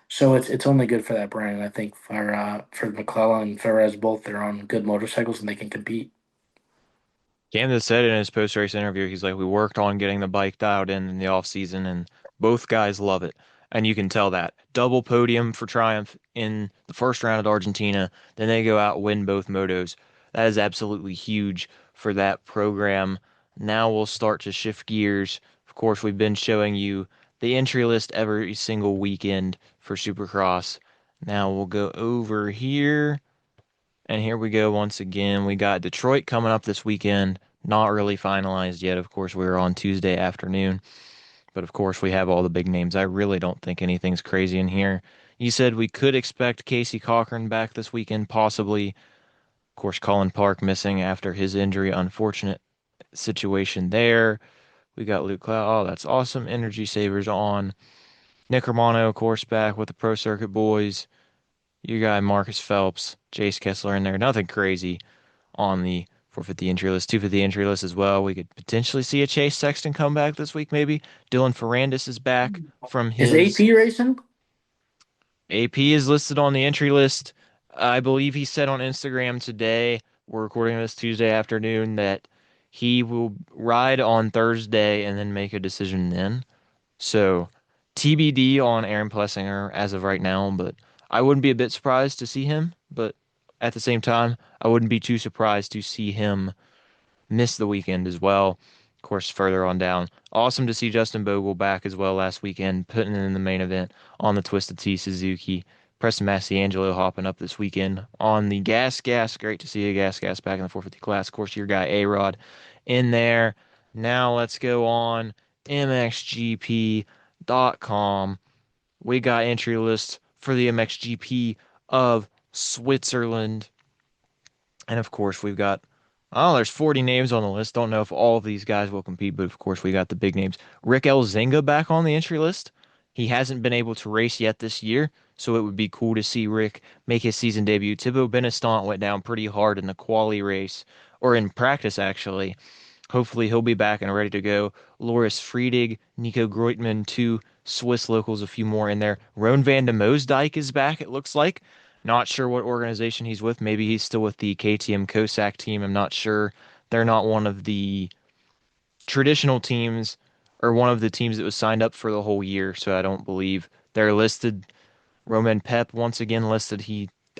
So it's only good for that brand. I think for McClellan and Perez both, they're on good motorcycles and they can compete. Camden said in his post-race interview, he's like, we worked on getting the bike dialed in the off season, and both guys love it. And you can tell that. Double podium for Triumph in the first round at Argentina. Then they go out and win both motos. That is absolutely huge for that program. Now we'll start to shift gears. Of course, we've been showing you the entry list every single weekend for Supercross. Now we'll go over here. And here we go once again. We got Detroit coming up this weekend. Not really finalized yet. Of course, we're on Tuesday afternoon. But of course, we have all the big names. I really don't think anything's crazy in here. You said we could expect Casey Cochran back this weekend, possibly. Of course, Colin Park missing after his injury. Unfortunate situation there. We got Luke Cloud. Oh, that's awesome. Energy Savers on. Nick Romano, of course, back with the Pro Circuit boys. Your guy Marcus Phelps, Chase Kessler in there. Nothing crazy on the 450 entry list, 250 entry list as well. We could potentially see a Chase Sexton come back this week, maybe. Dylan Ferrandis is back from Is his AP racing? AP is listed on the entry list. I believe he said on Instagram today, we're recording this Tuesday afternoon, that he will ride on Thursday and then make a decision then. So TBD on Aaron Plessinger as of right now, but I wouldn't be a bit surprised to see him. But at the same time, I wouldn't be too surprised to see him missed the weekend as well. Of course, further on down. Awesome to see Justin Bogle back as well last weekend, putting in the main event on the Twisted Tea Suzuki. Preston Massiangelo hopping up this weekend on the Gas Gas. Great to see a Gas Gas back in the 450 class. Of course, your guy A-Rod in there. Now let's go on MXGP.com. We got entry lists for the MXGP of Switzerland. And of course, we've got, oh, there's 40 names on the list. Don't know if all of these guys will compete, but of course, we got the big names. Rick Elzinga back on the entry list. He hasn't been able to race yet this year, so it would be cool to see Rick make his season debut. Thibaut Benestant went down pretty hard in the quali race, or in practice, actually. Hopefully, he'll be back and ready to go. Loris Friedig, Nico Groitman, two Swiss locals, a few more in there. Roan van de Moosdijk is back, it looks like. Not sure what organization he's with. Maybe he's still with the KTM Kosak team. I'm not sure. They're not one of the traditional teams or one of the teams that was signed up for the whole year, so I don't believe they're listed. Roman Pep once again listed.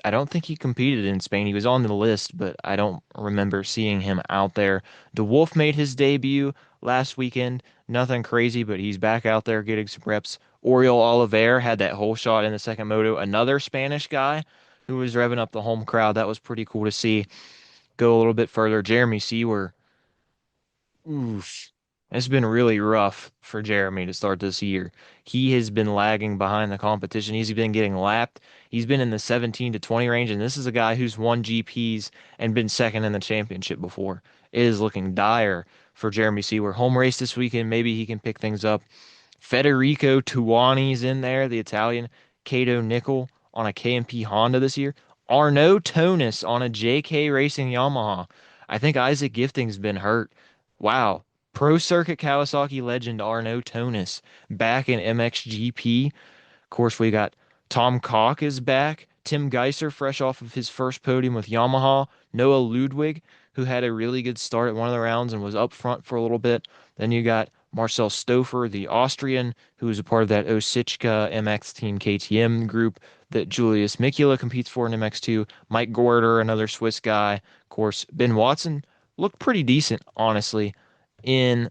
I don't think he competed in Spain. He was on the list, but I don't remember seeing him out there. De Wolf made his debut last weekend. Nothing crazy, but he's back out there getting some reps. Oriol Oliveira had that whole shot in the second moto. Another Spanish guy who was revving up the home crowd. That was pretty cool to see. Go a little bit further. Jeremy Seawer. Oof. It's been really rough for Jeremy to start this year. He has been lagging behind the competition. He's been getting lapped. He's been in the 17 to 20 range, and this is a guy who's won GPs and been second in the championship before. It is looking dire for Jeremy Seawer. Home race this weekend. Maybe he can pick things up. Federico Tuani's in there, the Italian. Cato Nickel on a KMP Honda this year. Arnaud Tonis on a JK Racing Yamaha. I think Isaac Gifting's been hurt. Wow. Pro Circuit Kawasaki legend Arnaud Tonis back in MXGP. Of course, we got Tom Cock is back. Tim Geiser, fresh off of his first podium with Yamaha. Noah Ludwig, who had a really good start at one of the rounds and was up front for a little bit. Then you got Marcel Stouffer, the Austrian, who is a part of that Osichka MX Team KTM group that Julius Mikula competes for in MX2. Mike Gorder, another Swiss guy. Of course, Ben Watson looked pretty decent, honestly, in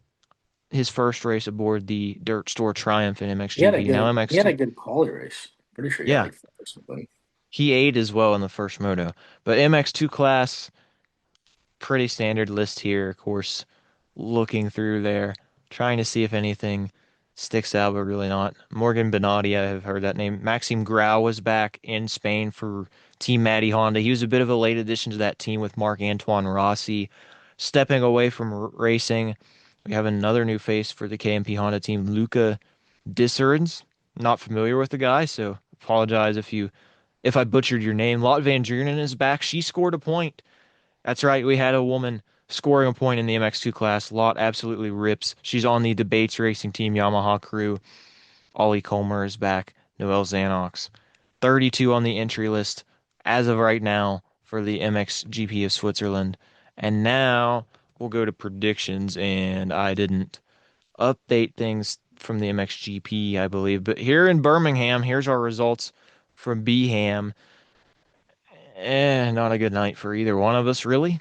his first race aboard the Dirt Store Triumph in MXGP. Now He had MX2. a good quali race. Pretty sure he got Yeah, like fifth or something. he ate as well in the first moto. But MX2 class, pretty standard list here, of course, looking through there, trying to see if anything sticks out, but really not. Morgan Benatti, I have heard that name. Maxime Grau was back in Spain for Team Matty Honda. He was a bit of a late addition to that team with Marc-Antoine Rossi stepping away from racing. We have another new face for the KMP Honda team, Luca Disserens. Not familiar with the guy, so apologize if I butchered your name. Lot Van Drunen is back. She scored a point. That's right. We had a woman scoring a point in the MX2 class. Lot absolutely rips. She's on the Debates Racing Team Yamaha crew. Ollie Colmer is back. Noel Zanox. 32 on the entry list as of right now for the MXGP of Switzerland. And now we'll go to predictions. And I didn't update things from the MXGP, I believe. But here in Birmingham, here's our results from Beham. Not a good night for either one of us, really.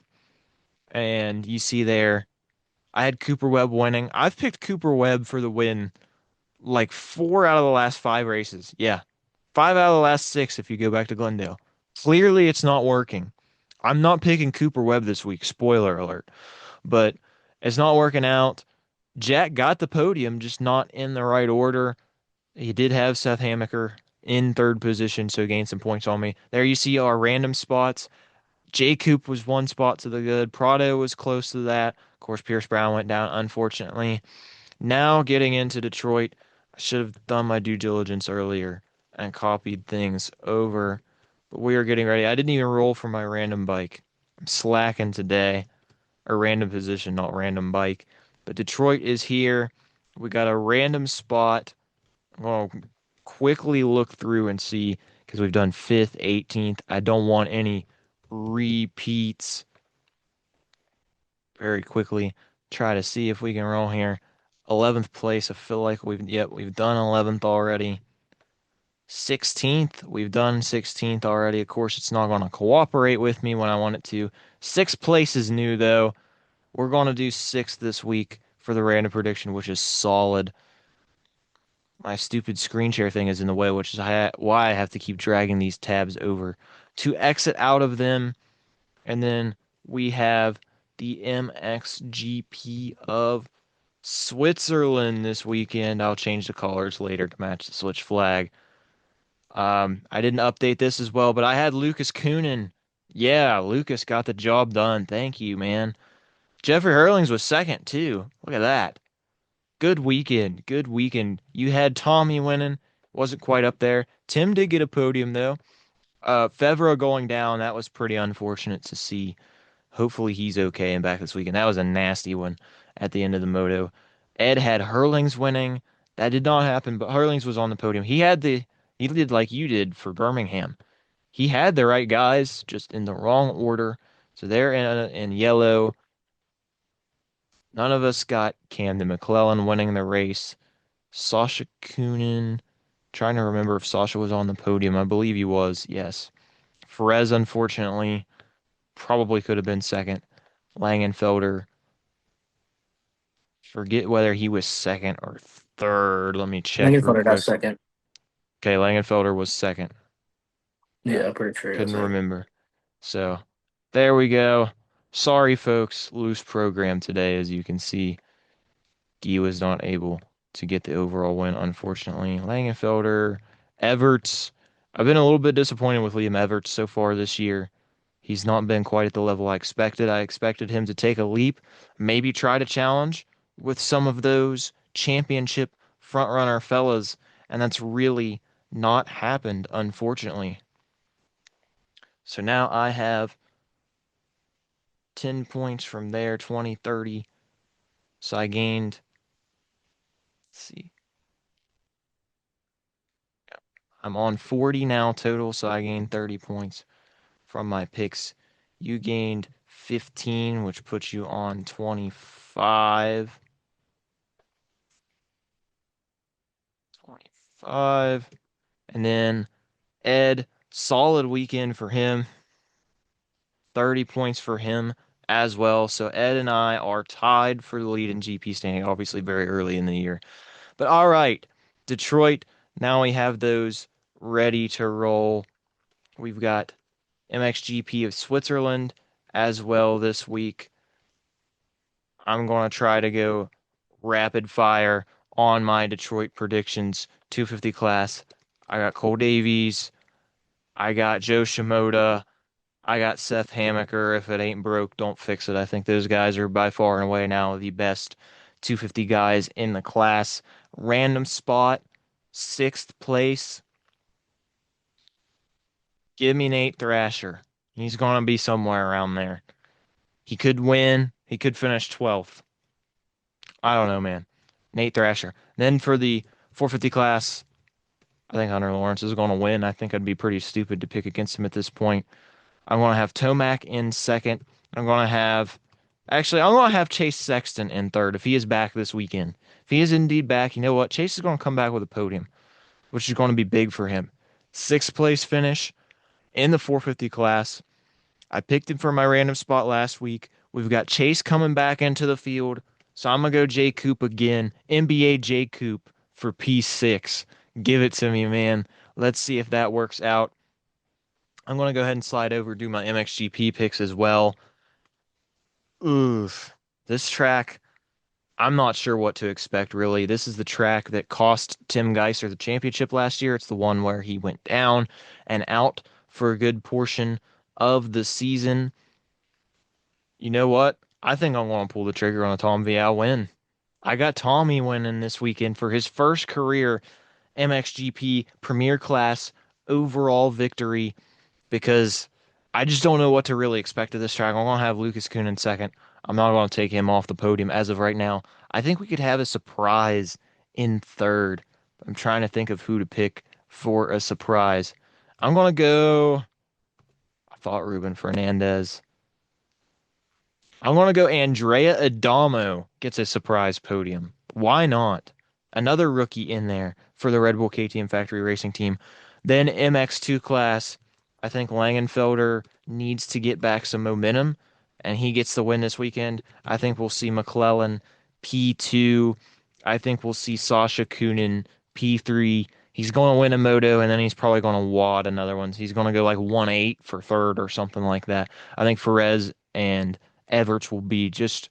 And you see there, I had Cooper Webb winning. I've picked Cooper Webb for the win like four out of the last five races. Yeah, five out of the last six if you go back to Glendale. Clearly, it's not working. I'm not picking Cooper Webb this week. Spoiler alert. But it's not working out. Jack got the podium, just not in the right order. He did have Seth Hamaker in third position, so gained some points on me. There you see our random spots. J Coop was one spot to the good. Prado was close to that. Of course, Pierce Brown went down, unfortunately. Now getting into Detroit, I should have done my due diligence earlier and copied things over. But we are getting ready. I didn't even roll for my random bike. I'm slacking today. Or random position, not random bike. But Detroit is here. We got a random spot. I'm going to quickly look through and see because we've done 5th, 18th. I don't want any repeats. Very quickly try to see if we can roll here. 11th place. I feel like we've done 11th already. 16th, we've done 16th already. Of course, it's not going to cooperate with me when I want it to. 6th place is new though. We're going to do 6th this week for the random prediction, which is solid. My stupid screen share thing is in the way, which is why I have to keep dragging these tabs over to exit out of them. And then we have the MXGP of Switzerland this weekend. I'll change the colors later to match the Switch flag. I didn't update this as well, but I had Lucas Coonan. Yeah, Lucas got the job done. Thank you, man. Jeffrey Hurlings was second too. Look at that. Good weekend. Good weekend. You had Tommy winning. Wasn't quite up there. Tim did get a podium though. Fevra going down. That was pretty unfortunate to see. Hopefully he's okay and back this weekend. That was a nasty one at the end of the moto. Ed had Hurlings winning. That did not happen, but Hurlings was on the podium. He did like you did for Birmingham. He had the right guys, just in the wrong order. So they're in yellow. None of us got Camden McClellan winning the race. Sasha Coonan. Trying to remember if Sasha was on the podium. I believe he was, yes. Perez, unfortunately, probably could have been second. Langenfelder, forget whether he was second or third. Let me check real Lingenfelter got quick. second. Okay, Langenfelder was second. Yeah, I'm pretty sure he got Couldn't second. remember. So there we go. Sorry, folks. Loose program today, as you can see. Guy was not able to get the overall win, unfortunately. Langenfelder, Everts. I've been a little bit disappointed with Liam Everts so far this year. He's not been quite at the level I expected. I expected him to take a leap, maybe try to challenge with some of those championship frontrunner fellas, and that's really not happened, unfortunately. So now I have 10 points from there, 20, 30. So I gained, let's see, I'm on 40 now total, so I gained 30 points from my picks. You gained 15, which puts you on 25. 25. And then Ed, solid weekend for him. 30 points for him as well. So Ed and I are tied for the lead in GP standing, obviously very early in the year. But all right, Detroit, now we have those ready to roll. We've got MXGP of Switzerland as well this week. I'm going to try to go rapid fire on my Detroit predictions. 250 class. I got Cole Davies. I got Joe Shimoda. I got Seth Hamaker. If it ain't broke, don't fix it. I think those guys are by far and away now the best 250 guys in the class. Random spot, 6th place. Give me Nate Thrasher. He's going to be somewhere around there. He could win. He could finish 12th. I don't know, man. Nate Thrasher. Then for the 450 class, I think Hunter Lawrence is going to win. I think I'd be pretty stupid to pick against him at this point. I'm going to have Tomac in second. I'm going to have, actually, I'm going to have Chase Sexton in third if he is back this weekend. If he is indeed back, you know what? Chase is going to come back with a podium, which is going to be big for him. 6th place finish in the 450 class. I picked him for my random spot last week. We've got Chase coming back into the field. So I'm going to go J. Coop again. NBA J. Coop for P6. Give it to me, man. Let's see if that works out. I'm going to go ahead and slide over, do my MXGP picks as well. Oof. This track, I'm not sure what to expect, really. This is the track that cost Tim Geiser the championship last year. It's the one where he went down and out for a good portion of the season. You know what? I think I'm going to pull the trigger on a Tom Vial win. I got Tommy winning this weekend for his first career MXGP Premier Class overall victory because I just don't know what to really expect of this track. I'm going to have Lucas Kuhn in second. I'm not going to take him off the podium as of right now. I think we could have a surprise in third. I'm trying to think of who to pick for a surprise. I'm going to go, I thought Ruben Fernandez. I want to go Andrea Adamo gets a surprise podium. Why not? Another rookie in there for the Red Bull KTM Factory Racing Team. Then MX2 class, I think Langenfelder needs to get back some momentum, and he gets the win this weekend. I think we'll see McClellan P2. I think we'll see Sasha Kunin P3. He's going to win a moto, and then he's probably going to wad another one. He's going to go like 1-8 for third or something like that. I think Perez and Everts will be just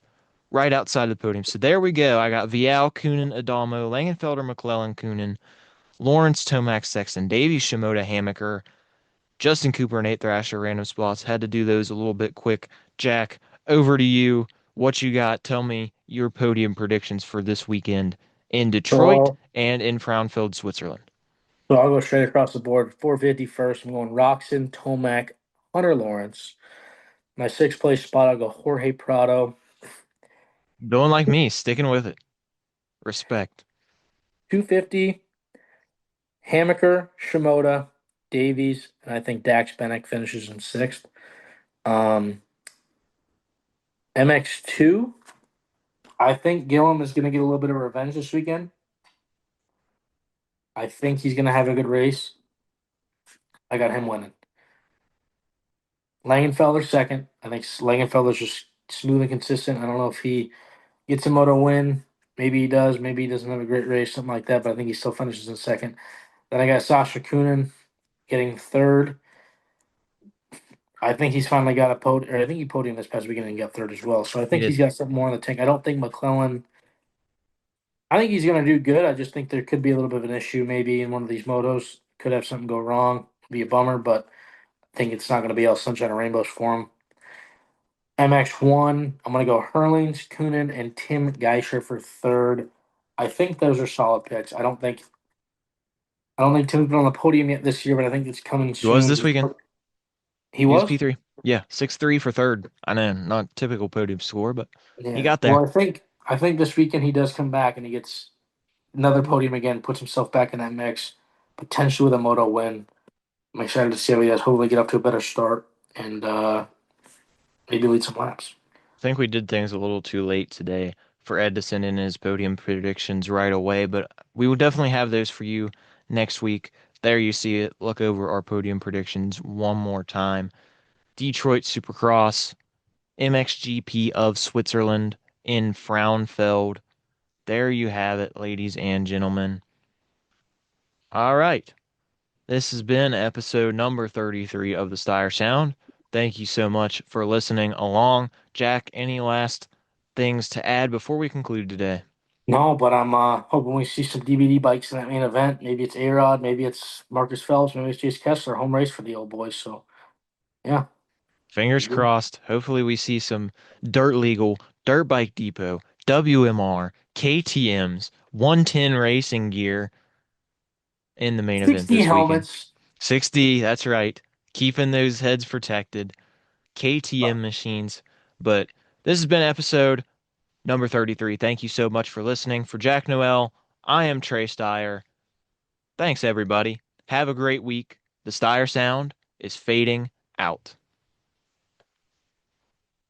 right outside the podium. So there we go. I got Vial, Coonan, Adamo, Langenfelder, McClellan, Coonan, Lawrence, Tomac, Sexton, Davey, Shimoda, Hammaker, Justin Cooper, and Nate Thrasher, random spots. Had to do those a little bit quick. Jack, over to you. What you got? Tell me your podium predictions for this weekend in Detroit So, and in Frauenfeld, Switzerland. I'll go straight across the board. 450 first. I'm going Roxon, Tomac, Hunter Lawrence. My sixth place spot, I'll go Jorge Prado. Going like me, sticking with it. Respect. 250, Hammaker, Shimoda, Davies, and I think Dax Bennick finishes in sixth. Um, MX2, I think Gillum is going to get a little bit of revenge this weekend. I think he's going to have a good race. I got him winning. Langenfelder second. I think Langenfelder's just smooth and consistent. I don't know if he gets a moto win. Maybe he does. Maybe he doesn't have a great race, something like that. But I think he still finishes in second. Then I got Sasha Kunin getting third. I think he's finally got a podium. Or I think he podiumed this past weekend and got third as well. So I He think he's did. got something more in the tank. I don't think McClellan. I think he's going to do good. I just think there could be a little bit of an issue maybe in one of these motos. Could have something go wrong. Be a bummer, but I think it's not going to be all sunshine and rainbows for him. MX1, I'm going to go Hurlings, Coonan, and Tim Geisher for third. I think those are solid picks. I don't think Tim's been on the podium yet this year, but I think it's coming He was soon. this weekend. He He was was? P3. Yeah, 6-3 for third. I know, not typical podium score, but he Yeah. got there. Well, I think this weekend he does come back and he gets another podium again, puts himself back in that mix, potentially with a moto win. I'm excited to see how he does. Hopefully, get up to a better start and maybe lead some laps. I think we did things a little too late today for Ed to send in his podium predictions right away, but we will definitely have those for you next week. There you see it. Look over our podium predictions one more time. Detroit Supercross, MXGP of Switzerland in Frauenfeld. There you have it, ladies and gentlemen. All right. This has been episode number 33 of the Steyr Sound. Thank you so much for listening along. Jack, any last things to add before we conclude today? No, but I'm hoping we see some DVD bikes in that main event. Maybe it's A-Rod, maybe it's Marcus Phelps, maybe it's Chase Kessler, home race for the old boys. So, yeah. Fingers crossed. Hopefully, we see some Dirt Legal, Dirt Bike Depot, WMR, KTM's, 110 racing gear in the main event 60 this weekend. helmets. 60, that's right. Keeping those heads protected. KTM machines. But this has been episode number 33. Thank you so much for listening. For Jack Noel, I am Trey Steyer. Thanks, everybody. Have a great week. The Steyer sound is fading out.